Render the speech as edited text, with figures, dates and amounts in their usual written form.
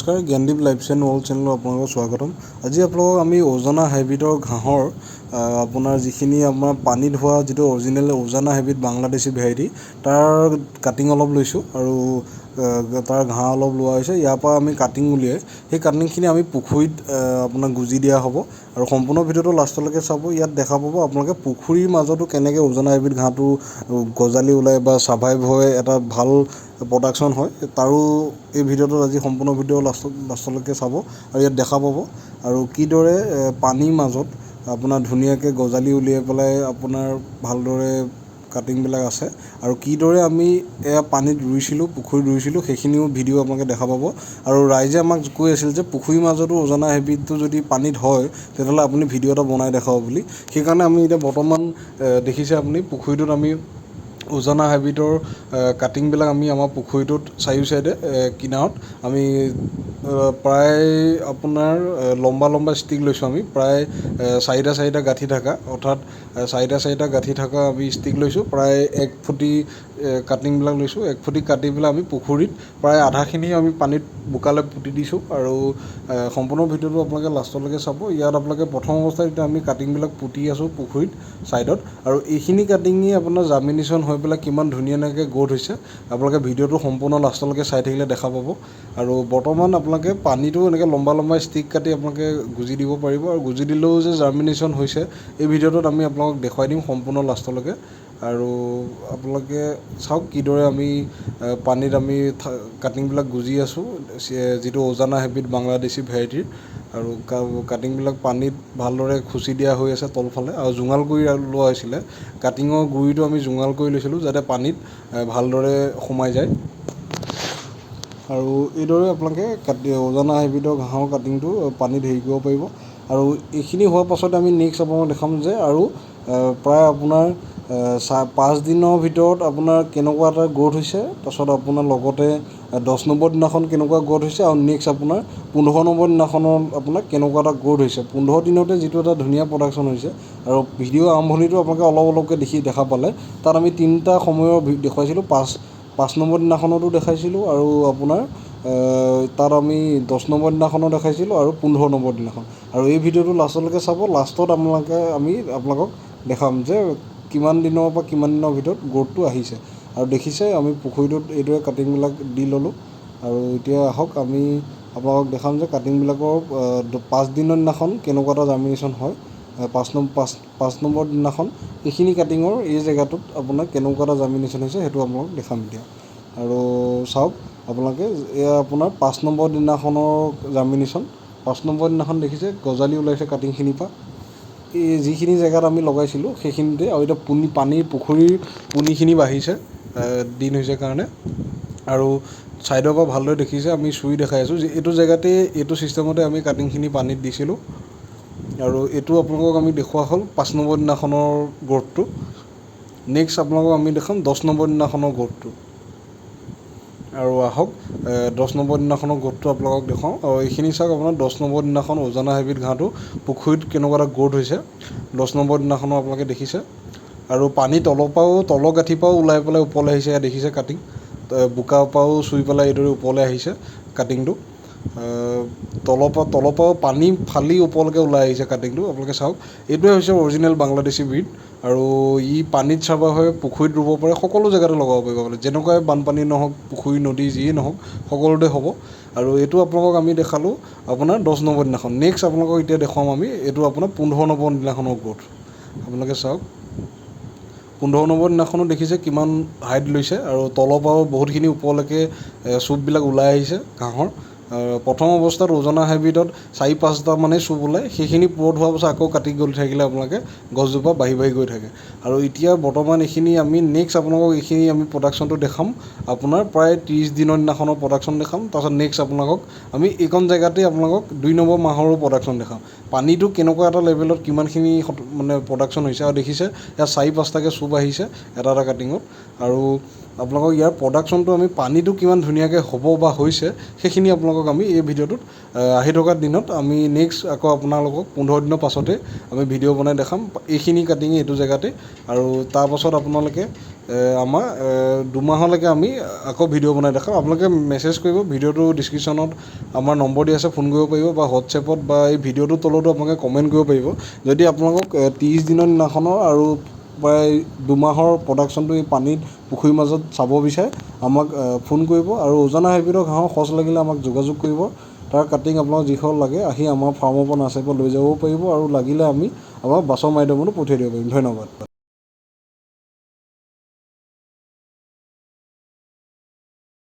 নমস্কাৰ, Gyandeep lifestyle world চেনেলত আপোনালোকক স্বাগতম। আজি আপোনালোকক আমি ওজানা হাইব্ৰিডৰ ঘাঁহৰ আপোনাৰ যিখিনি আমাৰ পানীত হোৱা যিটো অৰিজিনেল ওজানা হাইব্ৰিড বাংলাদেশী ভেৰাইটি তাৰ কাটিং অলপ লৈছোঁ আৰু তাৰ ঘাঁহ অলপ লোৱা হৈছে। ইয়াৰ পৰা আমি কাটিং উলিয়াই সেই কাটিংখিনি আমি পুখুৰীত আপোনাৰ গুজি দিয়া হ'ব আৰু সম্পূৰ্ণ ভিডিঅ'টো লাষ্টলৈকে চাব। ইয়াত দেখা পাব আপোনালোকে পুখুৰীৰ মাজতো কেনেকৈ ওজানা হাইব্ৰিড ঘাঁহটো গজালি ওলায় বা ছাৰ্ভাইভ হৈ এটা ভাল প্ৰডাকশ্যন হয়, তাৰো এই ভিডিঅ'টোত আজি সম্পূৰ্ণ ভিডিঅ' লাষ্টলৈকে চাব আৰু ইয়াত দেখা পাব আৰু কিদৰে পানীৰ মাজত আপোনাৰ ধুনীয়াকৈ গজালি উলিয়াই পেলাই আপোনাৰ ভালদৰে কাটিংবিলাক আছে আৰু কিদৰে আমি এয়া পানীত ৰুইছিলোঁ, পুখুৰীত ৰুইছিলোঁ, সেইখিনিও ভিডিঅ' আপোনালোকে দেখা পাব। আৰু ৰাইজে আমাক কৈ আছিল যে পুখুৰীৰ মাজতো ওজানা হাইব্ৰিডটো যদি পানীত হয় তেতিয়াহ'লে আপুনি ভিডিঅ' এটা বনাই দেখাব বুলি। সেইকাৰণে আমি এতিয়া বৰ্তমান দেখিছে আপুনি পুখুৰীটোত আমি ওজানা হাইব্ৰিডৰ কাটিংবিলাক আমি আমাৰ পুখুৰীটোত চাৰিও চাইডে কিনাৰত আমি প্ৰায় আপোনাৰ লম্বা ষ্টিক লৈছোঁ। আমি প্ৰায় চাৰিটা গাঁঠি থকা, অৰ্থাৎ চাৰিটা গাঁঠি থকা আমি ষ্টিক লৈছোঁ। প্ৰায় 1 ফুটি কাটিংবিলাক লৈছোঁ। 1 ফুটি কাটি পেলাই আমি পুখুৰীত প্ৰায় আধাখিনি আমি পানীত বোকালৈ পুতি দিছোঁ আৰু সম্পূৰ্ণ ভিডিঅ'টো আপোনালোকে লাষ্টলৈকে চাব। ইয়াত আপোনালোকে প্ৰথম অৱস্থাত এতিয়া আমি কাটিংবিলাক পুতি আছোঁ পুখুৰীত ছাইডত আৰু এইখিনি কাটিঙেই আপোনাৰ জামিনেশ্যন হৈ পেলাই কিমান ধুনীয়াকৈ গ্ৰ'থ হৈছে আপোনালোকে ভিডিঅ'টো সম্পূৰ্ণ লাষ্টলৈকে চাই থাকিলে দেখা পাব। আৰু বৰ্তমান আপোনালোকে পানীটো এনেকৈ লম্বা ষ্টিক কাটি আপোনালোকে গুজি দিব পাৰিব আৰু গুজি দিলেও যে জাৰ্মিনেশ্যন হৈছে এই ভিডিঅ'টোত আমি আপোনালোকক দেখুৱাই দিম সম্পূৰ্ণ লাষ্টলৈকে। আৰু আপোনালোকে চাওক কিদৰে আমি পানীত আমি কাটিংবিলাক গুজি আছোঁ, যিটো ওজানা হাইব্ৰিড বাংলাদেশী ভেৰাইটিৰ। আৰু কাটিংবিলাক পানীত ভালদৰে খুচি দিয়া হৈ আছে তলফালে আৰু জোঙাল কৰি লোৱা হৈছিলে। কাটিঙৰ গুৰিটো আমি জোঙাল কৰি লৈছিলোঁ যাতে পানীত ভালদৰে সোমাই যায়। আৰু এইদৰে আপোনালোকে ওজানা হাইব্ৰিডৰ ঘাঁহৰ কাটিংটো পানীত হেৰি কৰিব পাৰিব। আৰু এইখিনি হোৱাৰ পাছত আমি নেক্সট আপোনালোকক দেখাম যে আৰু প্ৰায় আপোনাৰ 5 দিনৰ ভিতৰত আপোনাৰ কেনেকুৱা এটা গ্ৰ'থ হৈছে, তাৰপিছত আপোনাৰ লগতে 10 নম্বৰ দিনাখন কেনেকুৱা গ্ৰ'থ হৈছে আৰু নেক্সট আপোনাৰ 15 নম্বৰ দিনাখনৰ আপোনাৰ কেনেকুৱা এটা গ্ৰ'থ হৈছে। 15 দিনতে যিটো এটা ধুনীয়া প্ৰডাকশ্যন হৈছে আৰু ভিডিঅ' আৰম্ভণিটো আপোনালোকে অলপকৈ দেখা পালে। তাত আমি 3টা সময়ৰ দেখুৱাইছিলোঁ, 5 নম্বৰ দিনাখনতো দেখাইছিলোঁ আৰু আপোনাৰ তাত আমি 10 নম্বৰ দিনাখনো দেখাইছিলোঁ আৰু 15 নম্বৰ দিনাখন। আৰু এই ভিডিঅ'টো লাষ্টলৈকে চাব। লাষ্টত আমি আপোনালোকক দেখাম যে কিমান দিনৰ পৰা কিমান দিনৰ ভিতৰত গ্ৰ'থটো আহিছে। আৰু দেখিছে আমি পুখুৰীটোত এইদৰে কাটিংবিলাক দি ল'লোঁ আৰু এতিয়া আহক আমি আপোনালোকক দেখাম যে কাটিংবিলাকৰ 5 দিনৰ দিনাখন কেনেকুৱা এটা জাৰ্মিনেশ্যন হয়। 5 নম্বৰ দিনাখন এইখিনি কাটিঙৰ এই জেগাটোত আপোনাৰ কেনেকুৱা এটা জাৰ্মিনেশ্যন হৈছে সেইটো আপোনালোকক দেখাম এতিয়া। আৰু চাওক আপোনালোকে এয়া আপোনাৰ 5 নম্বৰ দিনাখনৰ জাৰ্মিনেশ্যন। 5 নম্বৰ দিনাখন দেখিছে গজালি ওলাইছে কাটিংখিনিৰ পৰা। এই যিখিনি জেগাত আমি লগাইছিলোঁ সেইখিনিতে আৰু এতিয়া পুখুৰীৰ পুনিখিনি বাঢ়িছে দিন হৈছে কাৰণে। আৰু ছাইডৰ পৰা ভালদৰে দেখিছে আমি চুই দেখাই আছোঁ যে এইটো জেগাতে এইটো ছিষ্টেমতে আমি কাটিংখিনি পানীত দিছিলোঁ। আৰু এইটো আপোনালোকক আমি দেখুওৱা হ'ল 5 নম্বৰ দিনাখনৰ গ্ৰ'থটো। নেক্সট আপোনালোকক আমি দেখাম 10 নম্বৰ দিনাখনৰ গ্ৰ'থটো। আৰু আহক 10 নম্বৰ দিনাখনৰ গ্ৰ'থটো আপোনালোকক দেখাওঁ। আৰু এইখিনি চাওক আপোনাৰ 10 নম্বৰ দিনাখন ওজানা হাইব্ৰিড ঘাঁহটো পুখুৰীত কেনেকুৱা এটা গ্ৰ'থ হৈছে 10 নম্বৰ দিনাখনো আপোনালোকে দেখিছে। আৰু পানী তলৰ গাঁঠিৰ পৰাও ওলাই পেলাই ওপৰলৈ আহিছে, এয়া দেখিছে কাটিং। বোকাৰ পৰাও চুই পেলাই এইদৰে ওপৰলৈ আহিছে কাটিংটো। তলৰ পৰাও পানী ফালি ওপৰলৈকে ওলাই আহিছে কাটিংটো আপোনালোকে চাওক। এইটোৱে হৈছে অৰিজিনেল বাংলাদেশী ব্ৰীড আৰু ই পানীত ছাৰ্ভাইভ হৈ পুখুৰীত ৰুব পাৰে, সকলো জেগাতে লগাব পাৰিব মানে যেনেকুৱাই বানপানী নহওক, পুখুৰী নদী যিয়ে নহওক সকলোতে হ'ব। আৰু এইটো আপোনালোকক আমি দেখালোঁ আপোনাৰ 10 নম্বৰ দিনাখন। নেক্সট আপোনালোকক এতিয়া দেখুৱাম আমি এইটো আপোনাৰ 15 নম্বৰ দিনাখনৰ গ্ৰ'থ। আপোনালোকে চাওক 15 নম্বৰ দিনাখনো দেখিছে কিমান হাইট লৈছে আৰু তলৰ পৰাও বহুতখিনি ওপৰলৈকে চুপবিলাক ওলাই আহিছে ঘাঁহৰ। প্ৰথম অৱস্থাত ওজানা হাইব্ৰিডত 4-5টা মানে চুপ ওলায়, সেইখিনি পুৰঠ হোৱাৰ পাছত আকৌ কাটি গৈ থাকিলে আপোনালোকে গছজোপা বাঢ়ি গৈ থাকে। আৰু এতিয়া বৰ্তমান এইখিনি আমি নেক্সট আপোনালোকক এইখিনি আমি প্ৰডাকশ্যনটো দেখাম আপোনাৰ প্ৰায় 30 দিনৰ দিনাখনৰ প্ৰডাকশ্যন দেখাম। তাৰপাছত নেক্সট আপোনালোকক আমি এইকণ জেগাতে আপোনালোকক 2 নম্বৰ মাহৰো প্ৰডাকশ্যন দেখাম। পানীটো কেনেকুৱা এটা লেভেলত কিমানখিনি মানে প্ৰডাকশ্যন হৈছে আৰু দেখিছে ইয়াত 4-5টাকৈ চুপ আহিছে এটা কাটিঙত। আৰু আপোনালোকক ইয়াৰ প্ৰডাকশ্যনটো আমি পানীটো কিমান ধুনীয়াকৈ হ'ব বা হৈছে সেইখিনি আপোনালোকক আমি এই ভিডিঅ'টোত আহি থকা দিনত আমি নেক্সট আকৌ আপোনালোকক 15 দিনৰ পাছতে আমি ভিডিঅ' বনাই দেখাম এইখিনি কাটিঙে এইটো জেগাতে আৰু তাৰপাছত আপোনালোকে আমাৰ 2 মাহলৈকে আমি আকৌ ভিডিঅ' বনাই দেখাম আপোনালোকে মেছেজ কৰিব ভিডিঅ'টো ডিছক্ৰিপশ্যনত আমাৰ নম্বৰ দি আছে ফোন কৰিব পাৰিব বা হোৱাটছএপত বা এই ভিডিঅ'টোৰ তলতো আপোনালোকে কমেণ্ট কৰিব পাৰিব যদি আপোনালোকক 30 দিনৰ দিনাখনৰ আৰু প্ৰায় 2 মাহৰ প্ৰডাকশ্যনটো এই পানীত পুখুৰীৰ মাজত চাব বিচাৰে আমাক ফোন কৰিব আৰু উজানা হাইব্ৰিডৰ ঘাঁহৰ সঁচ লাগিলে আমাক যোগাযোগ কৰিব তাৰ কাটিং আপোনাক যিখন লাগে আহি আমাৰ ফাৰ্মৰ পৰা নাৰ্চাৰীৰ পৰা লৈ যাব পাৰিব আৰু লাগিলে আমি আমাৰ বাছৰ মাধ্যমতো পঠিয়াই দিব পাৰিম ধন্যবাদ